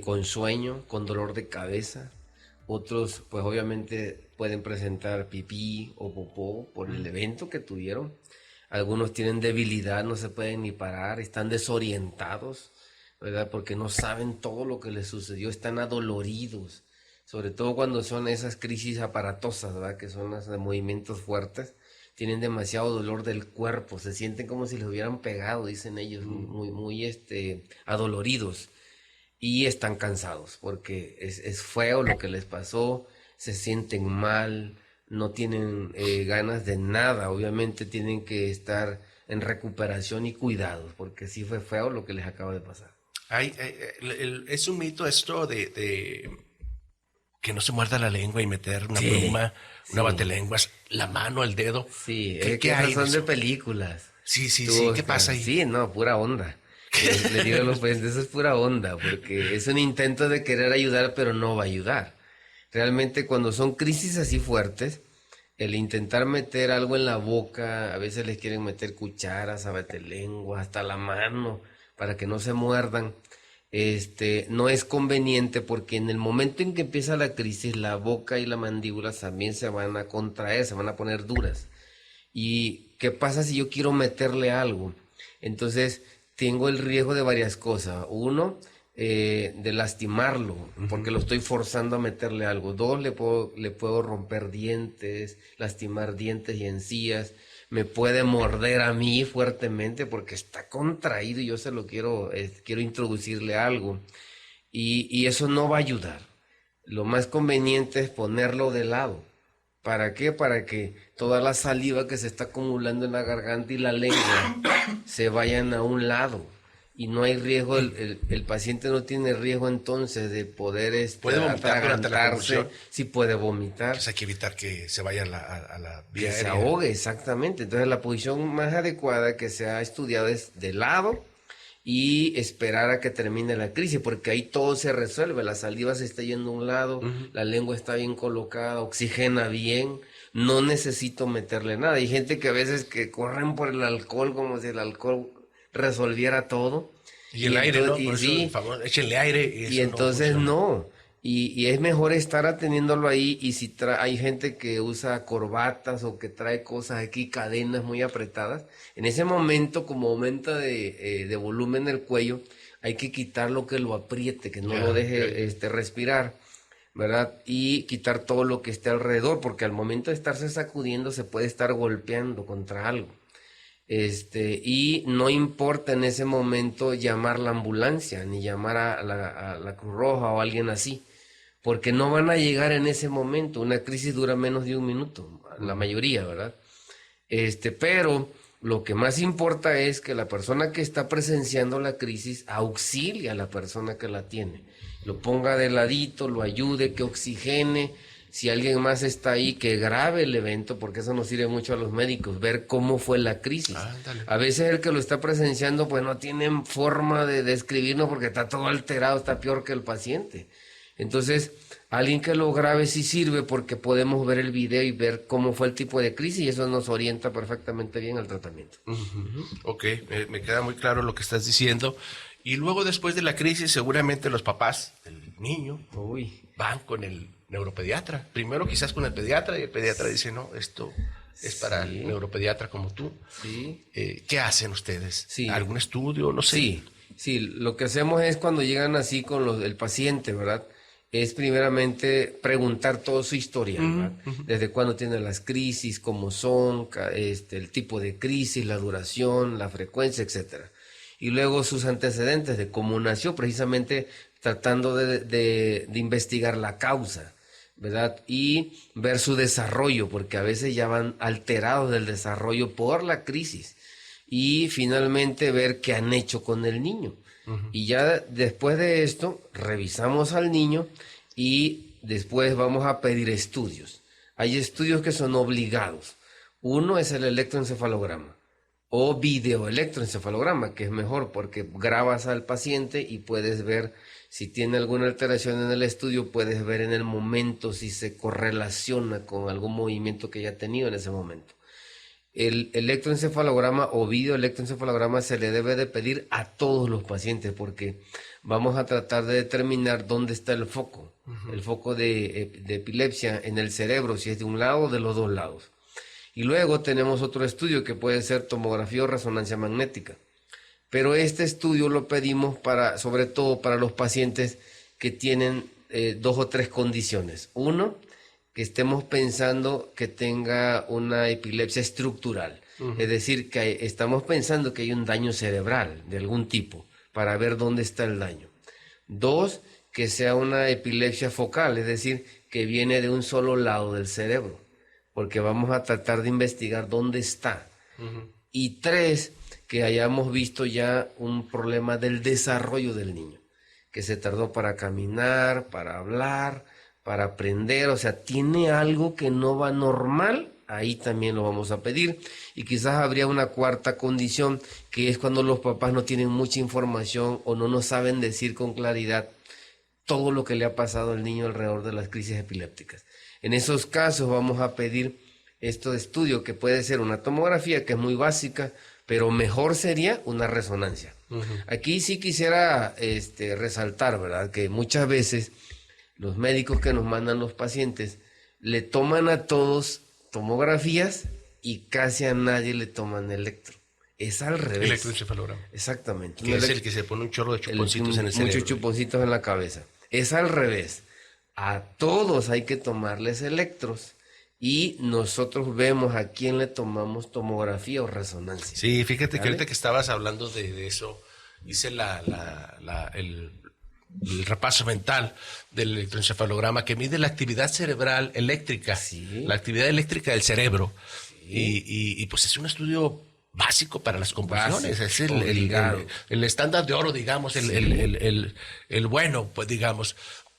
con sueño, con dolor de cabeza. Otros, pues obviamente pueden presentar pipí o popó por el evento que tuvieron. Algunos tienen debilidad, no se pueden ni parar, están desorientados, ¿verdad? Porque no saben todo lo que les sucedió, están adoloridos. Sobre todo cuando son esas crisis aparatosas, ¿verdad? Que son las de movimientos fuertes. Tienen demasiado dolor del cuerpo, se sienten como si les hubieran pegado, dicen ellos, muy adoloridos. Y están cansados porque es feo lo que les pasó, se sienten mal, no tienen ganas de nada, obviamente tienen que estar en recuperación y cuidados porque sí fue feo lo que les acaba de pasar. Es un mito esto de que no se muerda la lengua y meter una pluma, una batelenguas, la mano, el dedo. Sí, ¿Qué hay? Son de películas. Sí, ¿qué pasa ahí? Sí, no, pura onda. Le digo a los pacientes, eso es pura onda, porque es un intento de querer ayudar, pero no va a ayudar. Realmente cuando son crisis así fuertes, el intentar meter algo en la boca, a veces les quieren meter cucharas, abatelenguas, hasta la mano, para que no se muerdan, no es conveniente porque en el momento en que empieza la crisis, la boca y la mandíbula también se van a contraer, se van a poner duras. ¿Y qué pasa si yo quiero meterle algo? Entonces tengo el riesgo de varias cosas. Uno, de lastimarlo, porque lo estoy forzando a meterle algo. 2, le puedo romper dientes, lastimar dientes y encías. Me puede morder a mí fuertemente porque está contraído y yo se lo quiero introducirle algo. Y eso no va a ayudar. Lo más conveniente es ponerlo de lado. ¿Para qué? Para que toda la saliva que se está acumulando en la garganta y la lengua se vayan a un lado. Y no hay riesgo, el paciente no tiene riesgo entonces de poder ¿Puede vomitar durante la convulsión? Sí puede vomitar. Entonces hay que evitar que se vaya a la vía que aérea. se ahogue, exactamente. Entonces la posición más adecuada que se ha estudiado es de lado y esperar a que termine la crisis, porque ahí todo se resuelve. La saliva se está yendo a un lado, la lengua está bien colocada, oxigena bien. No necesito meterle nada. Hay gente que a veces que corren por el alcohol como si el alcohol resolviera todo. Y el aire, entonces, ¿no? Por sí, eso, favor, échenle aire. y entonces no. Y es mejor estar atendiéndolo ahí. Y si hay gente que usa corbatas o que trae cosas aquí, cadenas muy apretadas, en ese momento, como aumenta de volumen el cuello, hay que quitar lo que lo apriete, que no lo deje respirar, ¿verdad? Y quitar todo lo que esté alrededor, porque al momento de estarse sacudiendo se puede estar golpeando contra algo. Y no importa en ese momento llamar la ambulancia, ni llamar a la Cruz Roja o alguien así, porque no van a llegar en ese momento. Una crisis dura menos de 1 minuto, la mayoría, ¿verdad? Pero lo que más importa es que la persona que está presenciando la crisis auxilie a la persona que la tiene, lo ponga de ladito, lo ayude, que oxigene. Si alguien más está ahí, que grabe el evento, porque eso nos sirve mucho a los médicos, ver cómo fue la crisis. A veces el que lo está presenciando, pues no tiene forma de describirnos porque está todo alterado, está peor que el paciente. Entonces, alguien que lo grabe sí sirve porque podemos ver el video y ver cómo fue el tipo de crisis y eso nos orienta perfectamente bien al tratamiento. Ok, me queda muy claro lo que estás diciendo. Y luego, después de la crisis, seguramente los papás del niño van con el neuropediatra. Primero quizás con el pediatra y el pediatra dice, no, esto es para el neuropediatra como tú. Sí. ¿Qué hacen ustedes? Sí. ¿Algún estudio? No sé. Sí, lo que hacemos es cuando llegan así con el paciente, ¿verdad? Es primeramente preguntar toda su historia, ¿verdad? Desde cuándo tiene las crisis, cómo son, el tipo de crisis, la duración, la frecuencia, etcétera. Y luego sus antecedentes de cómo nació, precisamente tratando de investigar la causa, ¿verdad? Y ver su desarrollo, porque a veces ya van alterados del desarrollo por la crisis. Y finalmente ver qué han hecho con el niño. Y ya después de esto, revisamos al niño y después vamos a pedir estudios. Hay estudios que son obligados. Uno es el electroencefalograma o videoelectroencefalograma, que es mejor porque grabas al paciente y puedes ver si tiene alguna alteración en el estudio, puedes ver en el momento si se correlaciona con algún movimiento que haya tenido en ese momento. El electroencefalograma o videoelectroencefalograma se le debe de pedir a todos los pacientes porque vamos a tratar de determinar dónde está el foco, el foco de epilepsia en el cerebro, si es de un lado o de los dos lados. Y luego tenemos otro estudio que puede ser tomografía o resonancia magnética. Pero este estudio lo pedimos sobre todo para los pacientes que tienen 2 o 3 condiciones. Uno, que estemos pensando que tenga una epilepsia estructural. Es decir, que estamos pensando que hay un daño cerebral de algún tipo para ver dónde está el daño. 2, que sea una epilepsia focal, es decir, que viene de un solo lado del cerebro, porque vamos a tratar de investigar dónde está. Y 3, que hayamos visto ya un problema del desarrollo del niño, que se tardó para caminar, para hablar, para aprender, o sea, tiene algo que no va normal, ahí también lo vamos a pedir. Y quizás habría una 4ª condición, que es cuando los papás no tienen mucha información o no nos saben decir con claridad todo lo que le ha pasado al niño alrededor de las crisis epilépticas. En esos casos vamos a pedir este estudio, que puede ser una tomografía, que es muy básica, pero mejor sería una resonancia. Aquí sí quisiera resaltar, ¿verdad?, que muchas veces los médicos que nos mandan los pacientes le toman a todos tomografías y casi a nadie le toman electro. Es al revés. Electroencefalograma. Exactamente. Que es el que se pone un chorro de chuponcitos en el cerebro. Muchos chuponcitos en la cabeza. Es al revés. A todos hay que tomarles electros y nosotros vemos a quién le tomamos tomografía o resonancia. Sí, fíjate que ¿Vale? ahorita que estabas hablando de eso, hice el repaso mental del electroencefalograma que mide la actividad cerebral eléctrica, Sí. la actividad eléctrica del cerebro. Y pues es un estudio básico para las convulsiones. Es obligado. el estándar de oro, digamos, el bueno, pues digamos.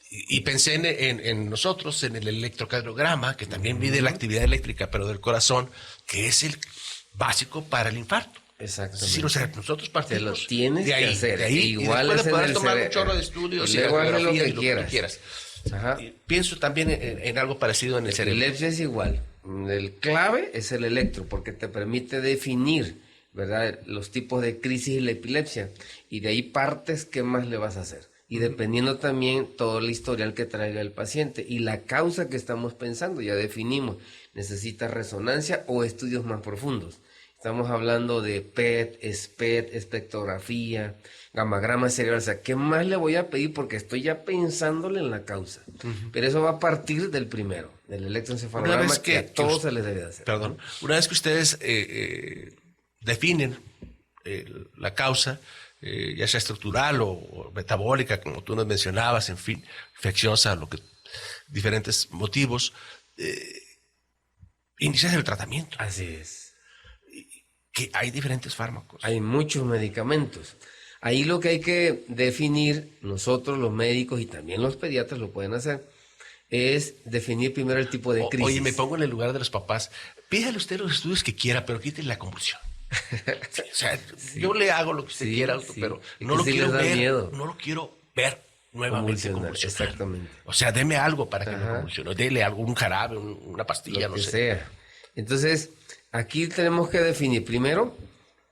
Y pensé en nosotros, en el electrocardiograma, que también mide la actividad eléctrica, pero del corazón, que es el básico para el infarto. Exactamente. Sí, o sea, nosotros partimos Te lo tienes de ahí, que hacer. de ahí, Igual y después es de en poder el tomar un cerebro. chorro de estudios Y y luego haz lo radiografías que y lo que tú quieras. quieras. Y pienso también en algo parecido en el cerebro. Epilepsia es igual. El clave es el electro, porque te permite definir, ¿verdad?, los tipos de crisis y la epilepsia. Y de ahí partes qué más le vas a hacer. Y dependiendo también todo el historial que traiga el paciente y la causa que estamos pensando, ya definimos, necesita resonancia o estudios más profundos. Estamos hablando de PET, SPET, espectrografía, gamagrama cerebral. O sea, ¿qué más le voy a pedir? Porque estoy ya pensándole en la causa. Pero eso va a partir del primero, del electroencefalograma, que a todos se les debe de hacer. Perdón. Una vez que ustedes definen la causa, ya sea estructural o metabólica, como tú nos mencionabas, en fin, infecciosa, diferentes motivos, inicias el tratamiento. Así es. Que hay diferentes fármacos. Hay muchos medicamentos. Ahí lo que hay que definir, nosotros los médicos y también los pediatras lo pueden hacer, es definir primero el tipo de crisis. Oye, me pongo en el lugar de los papás. Pídale usted los estudios que quiera, pero quítele la convulsión. Sí, o sea, yo le hago lo que usted quiera, pero no lo quiero ver. Miedo. No lo quiero ver nuevamente convulsionar. Exactamente. O sea, deme algo para que me convulsione. Dele algo, un jarabe, una pastilla, lo no que sé. sea. Entonces, aquí tenemos que definir primero,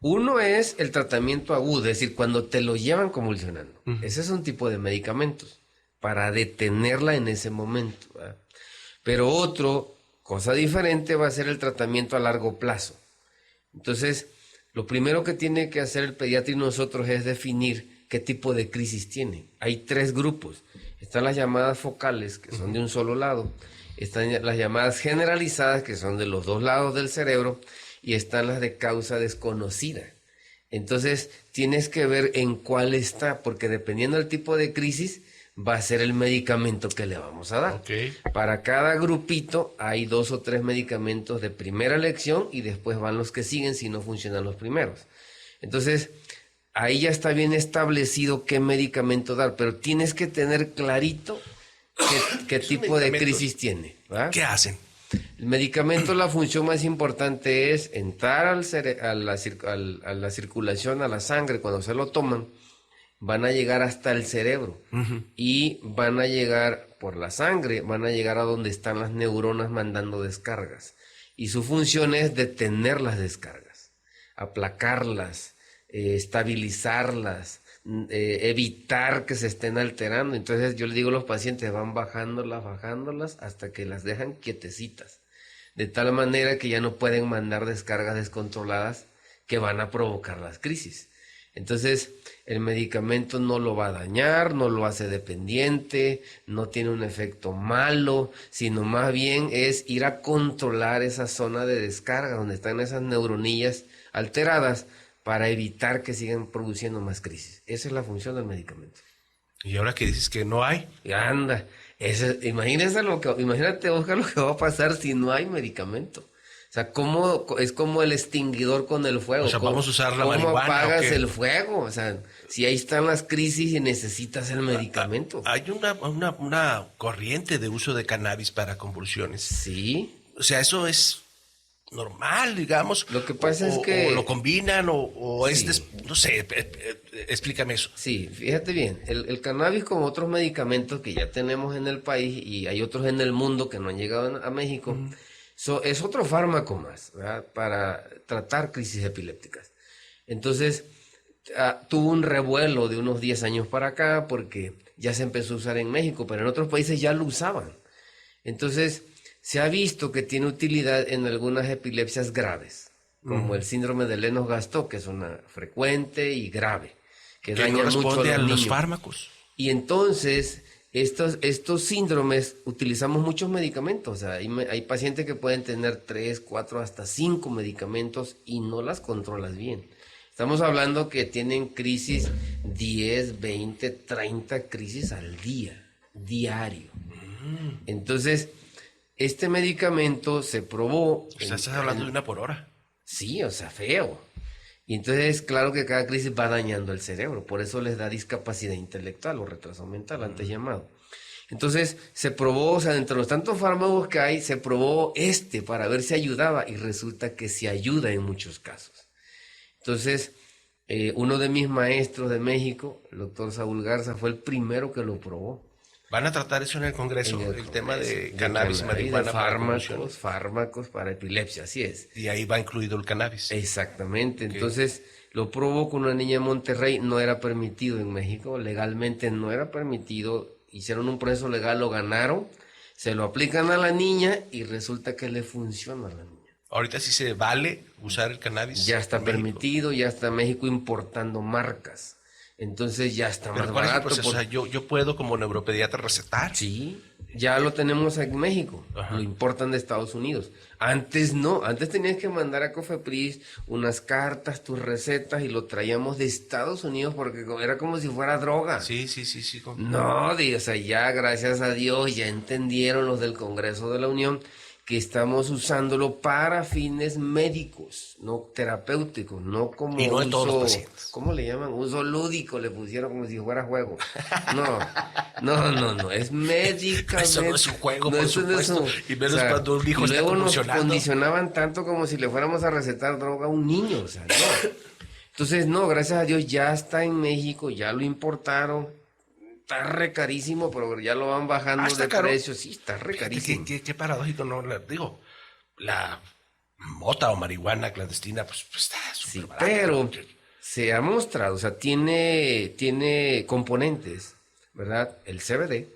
uno es el tratamiento agudo, es decir, cuando te lo llevan convulsionando. Ese es un tipo de medicamentos para detenerla en ese momento, ¿verdad? Pero otro, cosa diferente, va a ser el tratamiento a largo plazo. Entonces, lo primero que tiene que hacer el pediatra y nosotros es definir qué tipo de crisis tiene. Hay 3 grupos. Están las llamadas focales, que son de un solo lado. Están las llamadas generalizadas, que son de los 2 lados del cerebro. Y están las de causa desconocida. Entonces, tienes que ver en cuál está, porque dependiendo del tipo de crisis, va a ser el medicamento que le vamos a dar. Okay. Para cada grupito hay 2 o 3 medicamentos de primera elección y después van los que siguen si no funcionan los primeros. Entonces, ahí ya está bien establecido qué medicamento dar, pero tienes que tener clarito qué tipo de crisis tiene, ¿verdad? ¿Qué hacen? El medicamento, la función más importante es entrar a la circulación, a la sangre. Cuando se lo toman, van a llegar hasta el cerebro y van a llegar por la sangre, van a llegar a donde están las neuronas mandando descargas. Y su función es detener las descargas, aplacarlas, estabilizarlas, evitar que se estén alterando. Entonces yo le digo a los pacientes, van bajándolas hasta que las dejan quietecitas, de tal manera que ya no pueden mandar descargas descontroladas que van a provocar las crisis. Entonces el medicamento no lo va a dañar, no lo hace dependiente, no tiene un efecto malo, sino más bien es ir a controlar esa zona de descarga donde están esas neuronillas alteradas, para evitar que sigan produciendo más crisis. Esa es la función del medicamento. Y ahora que dices que no hay. Y anda, imagínate, Oscar, lo que va a pasar si no hay medicamento. O sea, es como el extinguidor con el fuego. O sea, vamos a usar la marihuana. ¿Cómo apagas el fuego? O sea, si ahí están las crisis y necesitas el medicamento. Hay una corriente de uso de cannabis para convulsiones. Sí. O sea, eso es normal, digamos. Lo que pasa es que... O lo combinan, o sí. No sé, explícame eso. Sí, fíjate bien, el cannabis, como otros medicamentos que ya tenemos en el país y hay otros en el mundo que no han llegado a México, es otro fármaco más, ¿verdad?, para tratar crisis epilépticas. Entonces, tuvo un revuelo de unos 10 años para acá porque ya se empezó a usar en México, pero en otros países ya lo usaban. Entonces, se ha visto que tiene utilidad en algunas epilepsias graves, como el síndrome de Lennox-Gastaut, que es una frecuente y grave, que daña no mucho responde a a los los niños. fármacos. Y entonces, estos síndromes utilizamos muchos medicamentos. O sea, hay pacientes que pueden tener 3, 4, hasta 5 medicamentos y no las controlas bien. Estamos hablando que tienen crisis 10, 20, 30 crisis al día, diario. Entonces, este medicamento se probó. O sea, estás hablando de 1 por hora. Sí, o sea, feo. Y entonces, claro que cada crisis va dañando el cerebro, por eso les da discapacidad intelectual o retraso mental, antes llamado. Entonces, se probó, o sea, entre los tantos fármacos que hay, se probó para ver si ayudaba, y resulta que sí ayuda en muchos casos. Entonces, uno de mis maestros de México, el doctor Saúl Garza, fue el primero que lo probó. ¿Van a tratar eso en el Congreso? El tema de cannabis, marihuana, marihuana, fármacos para epilepsia, así es. Y ahí va incluido el cannabis. Exactamente. Okay. Entonces, lo probó con una niña en Monterrey, no era permitido en México, legalmente no era permitido, hicieron un proceso legal, lo ganaron, se lo aplican a la niña y resulta que le funciona a la niña. Ahorita sí se vale usar el cannabis. Ya está permitido, ya está México importando marcas. Entonces ya está más barato. O sea, yo puedo como neuropediatra recetar. Sí, ya lo tenemos en México. Ajá. Lo importan de Estados Unidos. Antes no, antes tenías que mandar a Cofepris unas cartas, tus recetas, y lo traíamos de Estados Unidos porque era como si fuera droga. Sí. No, o sea, ya gracias a Dios ya entendieron los del Congreso de la Unión que estamos usándolo para fines médicos, no terapéuticos, no como y no uso, en todos los pacientes. ¿Cómo le llaman? Uso lúdico, le pusieron como si fuera juego. No, es médicamente. Eso no es un juego, por supuesto. Y menos cuando un hijo está convulsionando. Nos condicionaban tanto como si le fuéramos a recetar droga a un niño, o sea, no. Entonces, no, gracias a Dios ya está en México, ya lo importaron. Está re carísimo, pero ya lo van bajando de precio. Sí, está re carísimo. Qué paradójico, ¿no? Digo, la mota o marihuana clandestina, pues está súper barata. Pero se ha mostrado, o sea, tiene componentes, ¿verdad? El CBD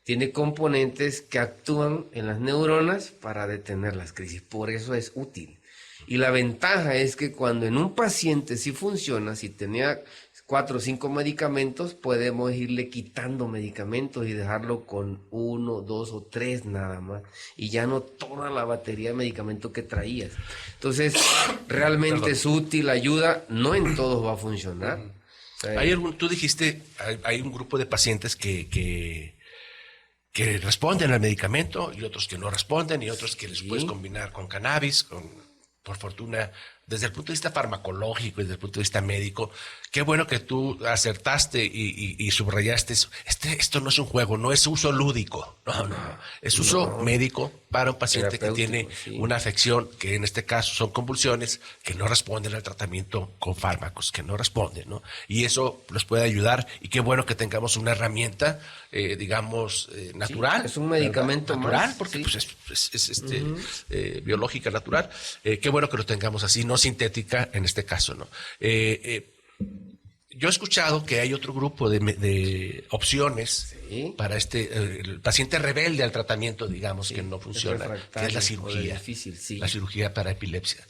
tiene componentes que actúan en las neuronas para detener las crisis. Por eso es útil. Y la ventaja es que cuando en un paciente sí funciona, si tenía 4 o 5 medicamentos, podemos irle quitando medicamentos y dejarlo con 1, 2 o 3 nada más, y ya no toda la batería de medicamentos que traías. Entonces, realmente es útil, ayuda, no en todos va a funcionar. O sea, tú dijiste, hay un grupo de pacientes que responden al medicamento, y otros que no responden, y otros que les puedes combinar con cannabis, por fortuna, desde el punto de vista farmacológico y desde el punto de vista médico, qué bueno que tú acertaste y subrayaste eso. Esto no es un juego, no es uso lúdico, no. Es uso médico para un paciente que tiene una afección, que en este caso son convulsiones, que no responden al tratamiento con fármacos, que no responden, ¿no? Y eso los puede ayudar, y qué bueno que tengamos una herramienta, digamos, natural. Sí, es un medicamento natural, más, porque pues es biológica, natural. Qué bueno que lo tengamos así, no sintética en este caso, ¿no? Yo he escuchado que hay otro grupo de opciones para el paciente rebelde al tratamiento, digamos, que no funciona, que es la cirugía. La cirugía para epilepsia.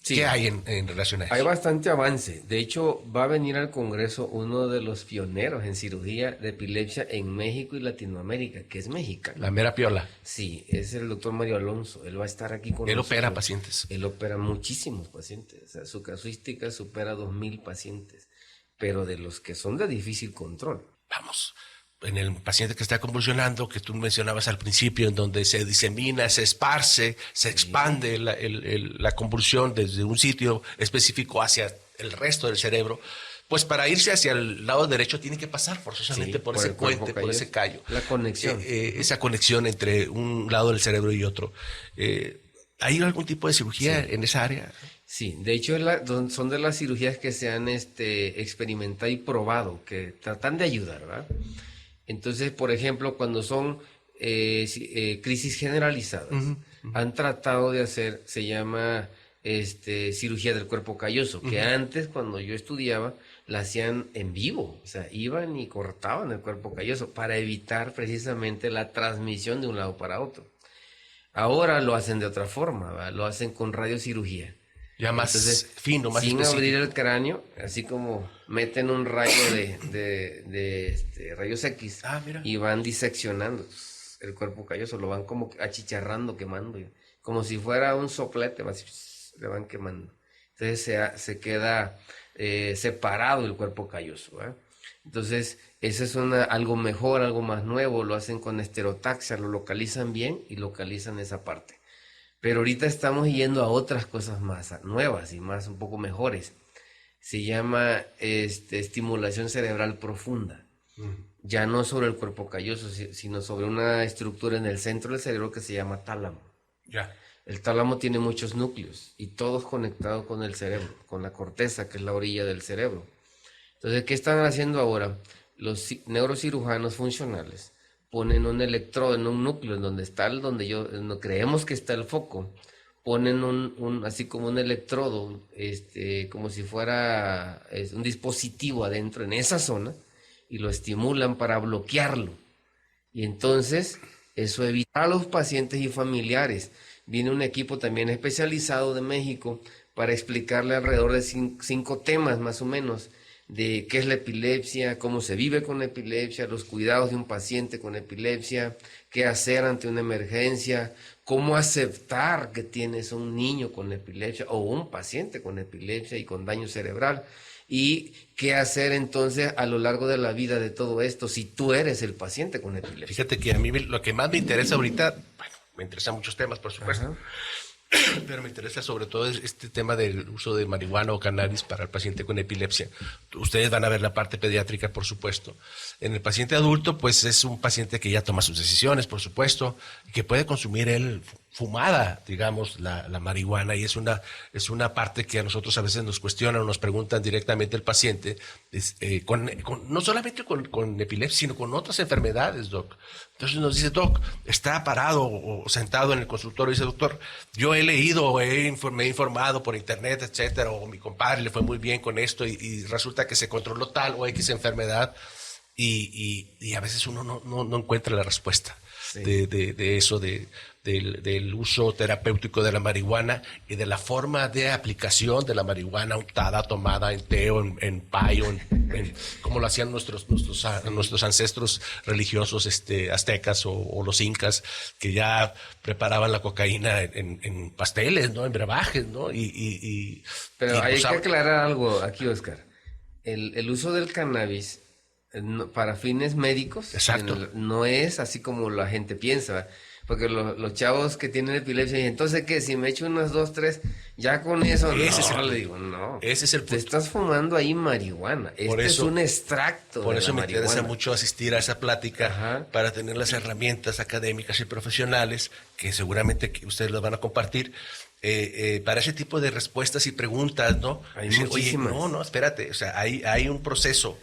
¿Qué hay en relación a eso? Hay bastante avance. De hecho, va a venir al Congreso uno de los pioneros en cirugía de epilepsia en México y Latinoamérica, que es mexicano. La mera piola. Sí, es el doctor Mario Alonso. Él va a estar aquí con nosotros. Él opera pacientes. Él opera muchísimos pacientes. O sea, su casuística supera 2,000 pacientes, pero de los que son de difícil control. Vamos. En el paciente que está convulsionando, que tú mencionabas al principio, en donde se disemina, se esparce, se expande la convulsión desde un sitio específico hacia el resto del cerebro, pues para irse hacia el lado derecho tiene que pasar forzosamente por ese puente, por ese callo. La conexión. Esa conexión entre un lado del cerebro y otro. ¿Hay algún tipo de cirugía en esa área? Sí, de hecho son de las cirugías que se han experimentado y probado, que tratan de ayudar, ¿verdad? Entonces, por ejemplo, cuando son crisis generalizadas, han tratado de hacer, se llama cirugía del cuerpo calloso, que antes, cuando yo estudiaba, la hacían en vivo, o sea, iban y cortaban el cuerpo calloso para evitar precisamente la transmisión de un lado para otro. Ahora lo hacen de otra forma, ¿verdad? Lo hacen con radiocirugía. Ya más Entonces, fino, más sin específico. abrir el cráneo, así como meten un rayo de rayos X Mira. y van diseccionando el cuerpo calloso, lo van como achicharrando, quemando, como si fuera un soplete, le van quemando. Entonces se queda separado el cuerpo calloso, ¿eh? Entonces, eso es algo mejor, algo más nuevo, lo hacen con esterotaxia, lo localizan bien y localizan esa parte. Pero ahorita estamos yendo a otras cosas más nuevas y más un poco mejores. Se llama estimulación cerebral profunda. Ya no sobre el cuerpo calloso, sino sobre una estructura en el centro del cerebro que se llama tálamo. Ya. El tálamo tiene muchos núcleos y todos conectados con el cerebro, con la corteza, que es la orilla del cerebro. Entonces, ¿qué están haciendo ahora? Los neurocirujanos funcionales ponen un electrodo en un núcleo, en donde está donde creemos que está el foco, ponen así como un electrodo, como si fuera un dispositivo adentro en esa zona, y lo estimulan para bloquearlo. Y entonces, eso evita a los pacientes y familiares. Viene un equipo también especializado de México para explicarle alrededor de 5 temas más o menos, de qué es la epilepsia, cómo se vive con la epilepsia, los cuidados de un paciente con epilepsia, qué hacer ante una emergencia, cómo aceptar que tienes un niño con epilepsia o un paciente con epilepsia y con daño cerebral, y qué hacer entonces a lo largo de la vida de todo esto si tú eres el paciente con epilepsia. Fíjate que a mí lo que más me interesa ahorita, bueno, me interesan muchos temas, por supuesto. Ajá. Pero me interesa sobre todo este tema del uso de marihuana o cannabis para el paciente con epilepsia. Ustedes van a ver la parte pediátrica, por supuesto. En el paciente adulto, pues es un paciente que ya toma sus decisiones, por supuesto, y que puede consumir él fumada, digamos, la marihuana, y es una parte que a nosotros a veces nos cuestionan o nos preguntan directamente el paciente, no solamente con epilepsia, sino con otras enfermedades, doc. Entonces nos dice, doc, está parado o sentado en el consultorio y dice, doctor, yo he leído, me he informado por internet, etcétera, o mi compadre le fue muy bien con esto y resulta que se controló tal o X enfermedad y a veces uno no encuentra la respuesta. Sí. de eso, del uso terapéutico de la marihuana y de la forma de aplicación de la marihuana untada, tomada en té o en pay, como lo hacían nuestros ancestros religiosos aztecas o los incas, que ya preparaban la cocaína en pasteles, ¿no? En brebajes, ¿no? Pero hay que aclarar algo aquí, Oscar. El uso del cannabis para fines médicos, no es así como la gente piensa, porque los chavos que tienen epilepsia dicen, entonces ¿qué? Si me echo unas 2, 3, ya con eso le digo, no. Ese es el punto. Te estás fumando ahí marihuana. Es un extracto. Por eso me marihuana. interesa mucho asistir a esa plática para tener las herramientas académicas y profesionales que seguramente ustedes las van a compartir. Para ese tipo de respuestas y preguntas, ¿no? Hay muchísimas. Oye, no, espérate, o sea, hay un proceso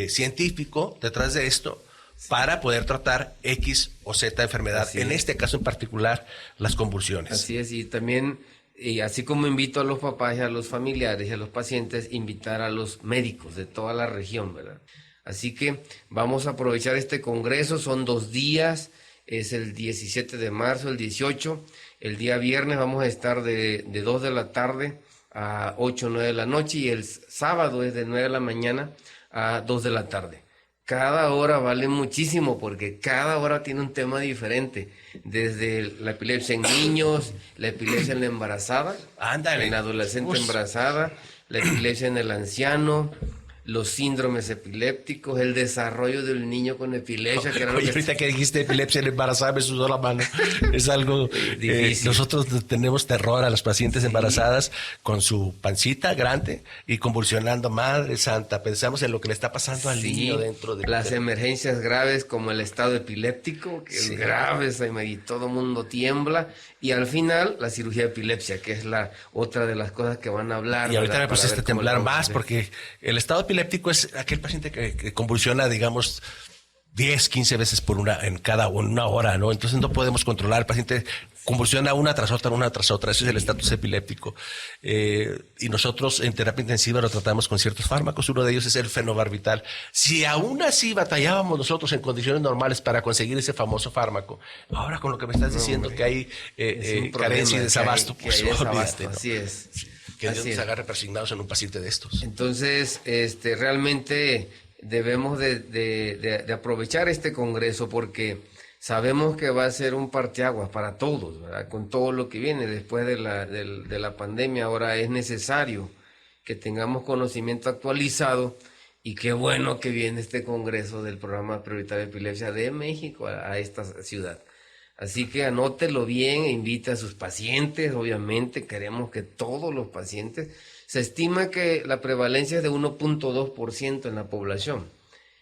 científico detrás de esto para poder tratar X o Z enfermedad, en este caso en particular, las convulsiones. Así es, y también, así como invito a los papás y a los familiares y a los pacientes, invitar a los médicos de toda la región, ¿verdad? Así que vamos a aprovechar este congreso, son 2 días, es el 17 de marzo, el 18, el día viernes vamos a estar de 2 de la tarde a 8 o 9 de la noche y el sábado es de 9 de la mañana a 2 de la tarde. Cada hora vale muchísimo porque cada hora tiene un tema diferente, desde la epilepsia en niños, la epilepsia en la embarazada, en la adolescente embarazada, la epilepsia en el anciano, los síndromes epilépticos, el desarrollo del niño con epilepsia. Que Oye, ahorita que dijiste epilepsia en embarazada me sudó la mano. Es algo difícil. Nosotros tenemos terror a las pacientes embarazadas con su pancita grande y convulsionando. Madre santa, pensamos en lo que le está pasando al niño dentro de las emergencias graves como el estado epiléptico, que es grave y todo el mundo tiembla. Y al final, la cirugía de epilepsia, que es la otra de las cosas que van a hablar. Y ahorita me pusiste a temblar más, porque el estado epiléptico es aquel paciente que convulsiona, digamos, 10, 15 veces en una hora, ¿no? Entonces no podemos controlar. El paciente convulsiona una tras otra. Ese es el estatus epiléptico. Y nosotros en terapia intensiva lo tratamos con ciertos fármacos. Uno de ellos es el fenobarbital. Si aún así batallábamos nosotros en condiciones normales para conseguir ese famoso fármaco, ahora con lo que me estás diciendo que hay carencia y desabasto, pues olvídate, ¿no? Así es. Que Dios nos agarre persignados en un paciente de estos. Entonces, realmente debemos de aprovechar este congreso porque sabemos que va a ser un parteaguas para todos, ¿verdad? Con todo lo que viene después de la pandemia. Ahora es necesario que tengamos conocimiento actualizado y qué bueno que viene este congreso del Programa Prioritario de Epilepsia de México a esta ciudad. Así que anótelo bien, invite a sus pacientes, obviamente queremos que todos los pacientes. Se estima que la prevalencia es de 1.2% en la población.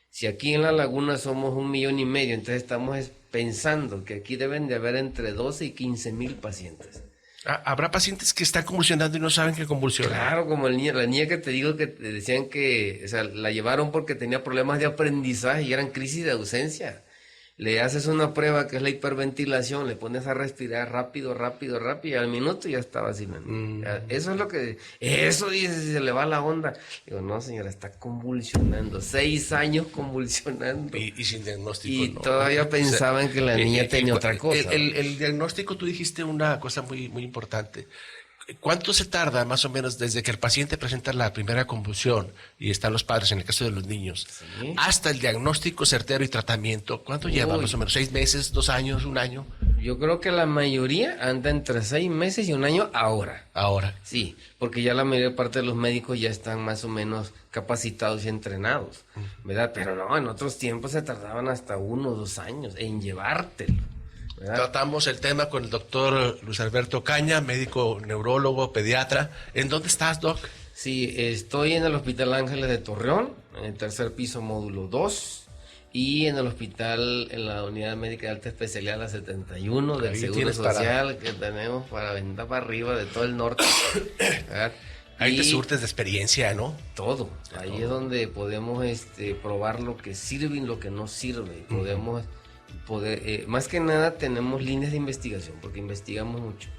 Si aquí en La Laguna somos 1,5 millones, entonces estamos pensando que aquí deben de haber entre 12 y 15,000 pacientes. ¿Habrá pacientes que están convulsionando y no saben que convulsionan? Claro, como la niña que te digo que te decían que, o sea, la llevaron porque tenía problemas de aprendizaje y eran crisis de ausencia. Le haces una prueba que es la hiperventilación, le pones a respirar rápido, y al minuto ya está vacilando. Eso es lo que... Eso dice, se le va la onda. Digo, no señora, está convulsionando. 6 años convulsionando. Y sin diagnóstico. Y todavía pensaban que la niña tenía otra cosa. El diagnóstico, tú dijiste una cosa muy, muy importante. ¿Cuánto se tarda más o menos desde que el paciente presenta la primera convulsión y están los padres, en el caso de los niños, hasta el diagnóstico certero y tratamiento? ¿Cuánto lleva más o menos? ¿6 meses, 2 años, 1 año? Yo creo que la mayoría anda entre 6 meses y 1 año ahora. Ahora. Sí, porque ya la mayor parte de los médicos ya están más o menos capacitados y entrenados, ¿verdad? Pero no, en otros tiempos se tardaban hasta 1 o 2 años en llevártelo. ¿verdad? Tratamos el tema con el doctor Luis Alberto Caña, médico neurólogo, pediatra. ¿En dónde estás, doc? Sí, estoy en el Hospital Ángeles de Torreón, en el 3er piso, módulo 2, y en el hospital, en la unidad médica de alta especialidad, la 71 del Seguro Social, que tenemos para vender para arriba de todo el norte. ¿verdad? Ahí te surtes de experiencia, ¿no? Todo. Ahí es donde podemos probar lo que sirve y lo que no sirve. Podemos... más que nada tenemos líneas de investigación porque investigamos mucho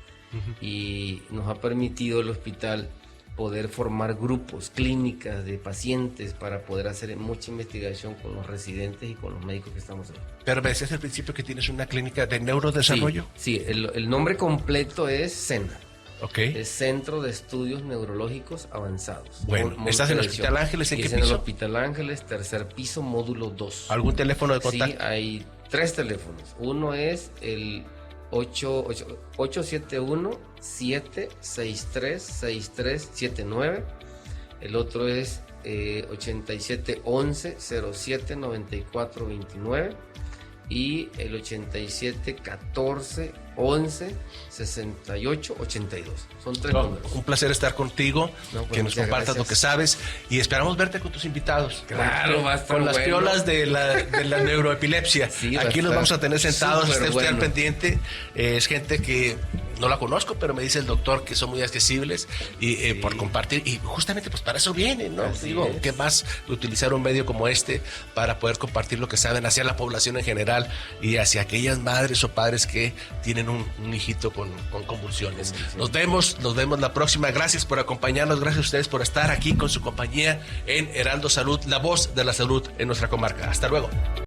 y nos ha permitido el hospital poder formar grupos, clínicas de pacientes para poder hacer mucha investigación con los residentes y con los médicos que estamos ahí. Pero me decías al principio que tienes una clínica de neurodesarrollo. Sí, el nombre completo es CENA. Okay. Es Centro de Estudios Neurológicos Avanzados. Bueno, ¿estás en el Hospital Ángeles? ¿En qué piso? En el Hospital Ángeles, 3er piso, módulo 2. ¿Algún teléfono de contacto? Sí, hay 3 teléfonos. Uno es el 871-763-6379. El otro es 8711-079429. Y el 8714-11-6882. Son 3 números. Un placer estar contigo, que nos compartas lo que sabes y esperamos verte con tus invitados. Claro, va a estar con las piolas de la neuroepilepsia. Sí, aquí los vamos a tener sentados, esté usted al pendiente. Es gente que no la conozco, pero me dice el doctor que son muy accesibles y por compartir, y justamente pues para eso vienen, ¿no? Digo, ¿qué más de utilizar un medio como este para poder compartir lo que saben hacia la población en general y hacia aquellas madres o padres que tienen un hijito con convulsiones? Nos vemos la próxima. Gracias por acompañarnos, gracias a ustedes por estar aquí con su compañía en Heraldo Salud, la voz de la salud en nuestra comarca. Hasta luego.